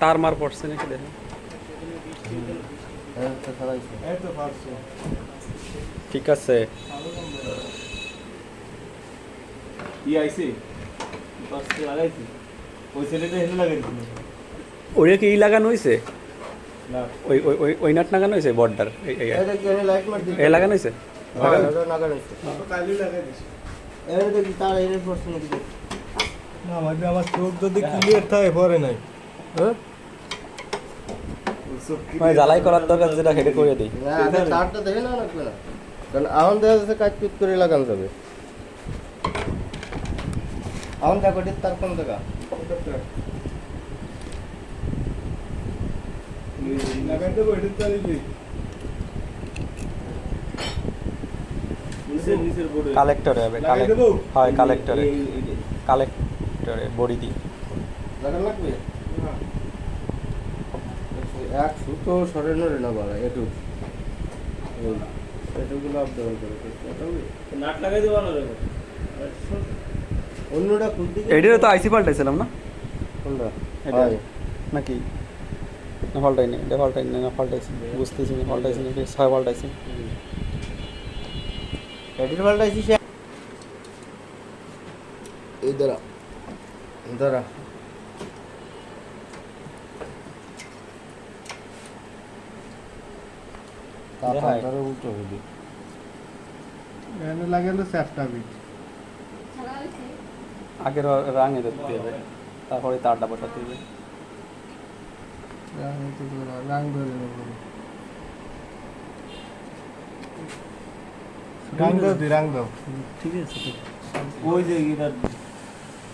তার মার পড়ছে নাকি দেখেন। ঠিক আছে ওইটা কি লাগানো হয়েছে? ওই নাট লাগানো হয়েছে বর্ডার এই লাগানো হয়েছে। আমার চোখ যদি ক্লিয়ার থাকে পরে নাই জ্বালাই করার দরকার যেটা হেডে করে দিই। তারটা দেখে না লাগবে না, কারণ এখন দেখা যাচ্ছে কাজ পিট করে লাগানো যাবে। এখন দেখো তার কোন জায়গা লাগাই দেবো এটা চালিয়ে কালেক্টরে হবে, হয় কালেক্টরে, কালেক্টরে বড়ি দিই লাগানো লাগবে। এক সুতো সরানো রে না বলা এটুকুলো আপ ডাউন করে নাট লাগাই দেবো না অন্যটা খুলতে। এটারও তো আইসি পাল্টাইছিলাম না কোনটা নাকি? না পাল্টাইনি, এটা পাল্টাইনি না পাল্টাইছি, বুঝতেছি না পাল্টাইছি নাকি ছয় পাল্টাইছি। এডিট পাল্টাইছি এই দাঁড়া দাঁড়া উল্টো হইলি এখানে লাগালো স্যাফটা বিট আগের রাঙে দেখতে হবে, তারপরে তারটা বসাতে হবে। রাং ধরে নেব, রাং দাও, ঠিক আছে। ওই যে